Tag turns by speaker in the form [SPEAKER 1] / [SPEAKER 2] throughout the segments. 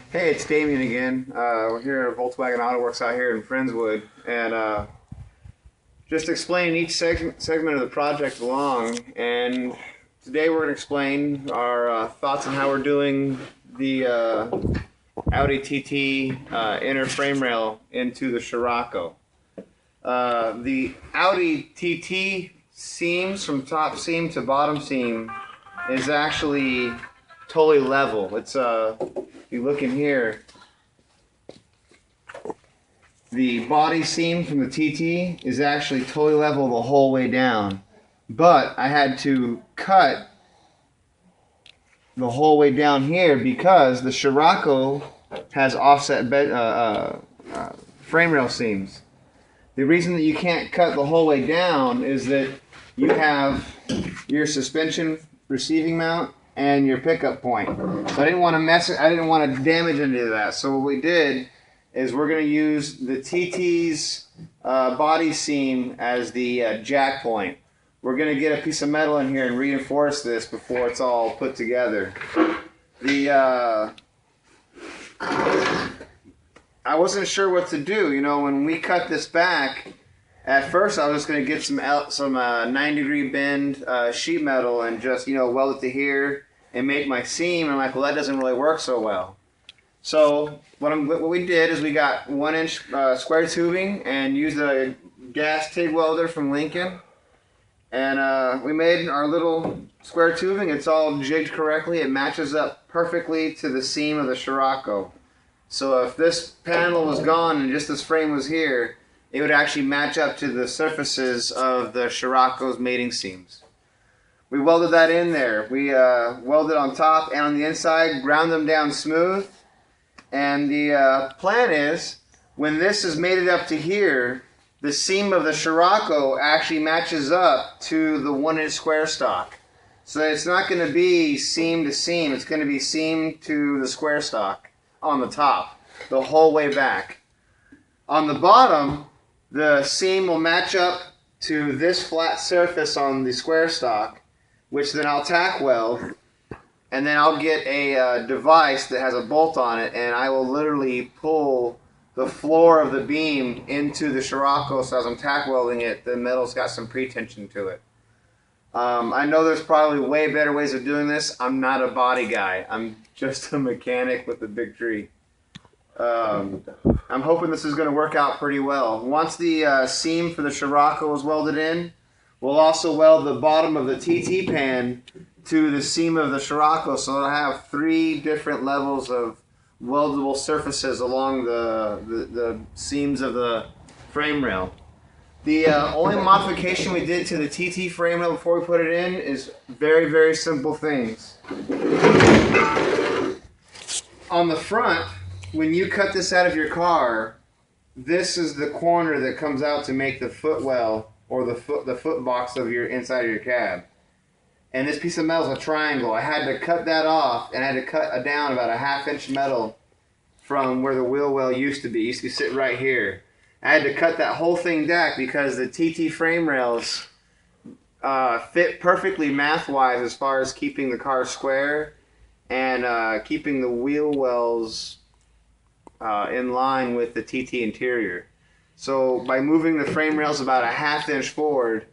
[SPEAKER 1] Hey, it's Damien again. We're here at Volkswagen Auto Works out here in Friendswood, and just explain each segment of the project along. And today we're going to explain our thoughts on how we're doing the Audi TT inner frame rail into the scirocco. The Audi TT seams from top seam to bottom seam is actually totally level. It's if you look in here, the body seam from the TT is actually totally level the whole way down, but I had to cut the whole way down here because the scirocco has offset frame rail seams. The reason that you can't cut the whole way down is that you have your suspension receiving mount and your pickup point. So I didn't want to I didn't want to damage any of that. So what we did is we're going to use the TT's body seam as the jack point. We're going to get a piece of metal in here and reinforce this before it's all put together. I wasn't sure what to do. You know, when we cut this back, at first I was just going to get some 9-degree bend sheet metal and just, you know, weld it to here and make my seam. And I'm like, well, that doesn't really work so well. So what we did is we got 1-inch square tubing and used a gas TIG welder from Lincoln. And we made our little square tubing. It's all jigged correctly. It matches up perfectly to the seam of the scirocco. So if this panel was gone and just this frame was here, it would actually match up to the surfaces of the scirocco's mating seams. We welded that in there. We welded on top and on the inside, ground them down smooth. And the plan is, when this is mated up to here, the seam of the scirocco actually matches up to the 1-inch square stock. So it's not going to be seam to seam. It's going to be seam to the square stock on the top, the whole way back. On the bottom, the seam will match up to this flat surface on the square stock, which then I'll tack weld, and then I'll get a device that has a bolt on it, and I will literally pull the floor of the beam into the scirocco. So as I'm tack welding it, the metal's got some pre-tension to it. I know there's probably way better ways of doing this. I'm not a body guy. I'm just a mechanic with a big tree. I'm hoping this is going to work out pretty well. Once the seam for the scirocco is welded in, we'll also weld the bottom of the TT pan to the seam of the scirocco, so it'll have 3 different levels of weldable surfaces along the seams of the frame rail. The only modification we did to the TT frame rail before we put it in is very, very simple things. On the front, when you cut this out of your car, this is the corner that comes out to make the footwell or the foot box of your inside of your cab. And this piece of metal is a triangle. I had to cut that off, and I had to cut down about a 1/2-inch metal from where the wheel well used to be. It used to be sitting right here. I had to cut that whole thing back because the TT frame rails fit perfectly math-wise as far as keeping the car square and keeping the wheel wells in line with the TT interior. So by moving the frame rails about a 1/2 inch forward,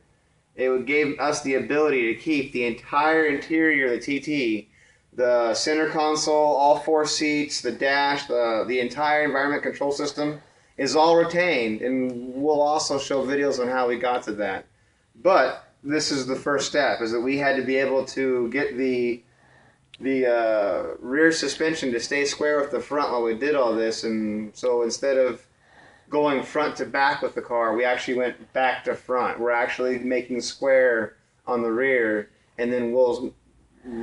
[SPEAKER 1] it gave us the ability to keep the entire interior of the TT, the center console, all 4 seats, the dash, the entire environment control system is all retained, and we'll also show videos on how we got to that. But this is the first step, is that we had to be able to get the rear suspension to stay square with the front while we did all this. And so instead of going front to back with the car, we actually went back to front. We're actually making square on the rear, and then we'll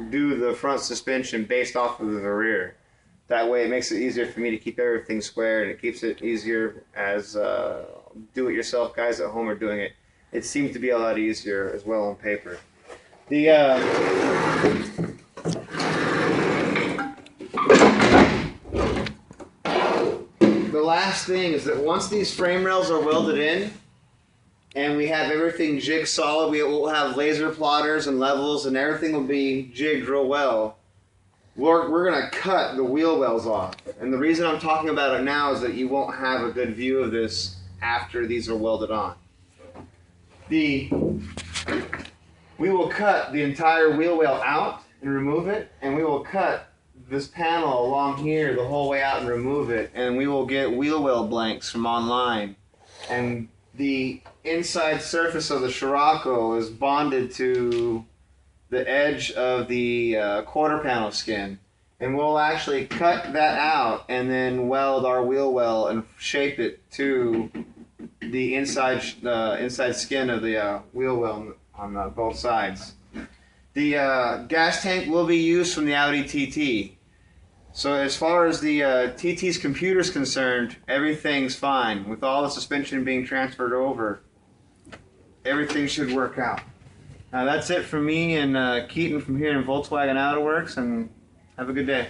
[SPEAKER 1] do the front suspension based off of the rear. That way it makes it easier for me to keep everything square, and it keeps it easier as do-it-yourself guys at home are doing it. It seems to be a lot easier as well on paper. The last thing is that once these frame rails are welded in and we have everything jigged solid, we will have laser plotters and levels, and everything will be jigged real well. we're going to cut the wheel wells off. And the reason I'm talking about it now is that you won't have a good view of this after these are welded on. We will cut the entire wheel well out and remove it, and we will cut this panel along here the whole way out and remove it, and we will get wheel well blanks from online. And the inside surface of the scirocco is bonded to the edge of the quarter panel skin, and we'll actually cut that out and then weld our wheel well and shape it to the inside skin of the wheel well on both sides. The gas tank will be used from the Audi TT. So as far as the TT's computer is concerned, everything's fine. With all the suspension being transferred over, everything should work out. That's it for me and Keaton from here in Volkswagen Auto Works, and have a good day.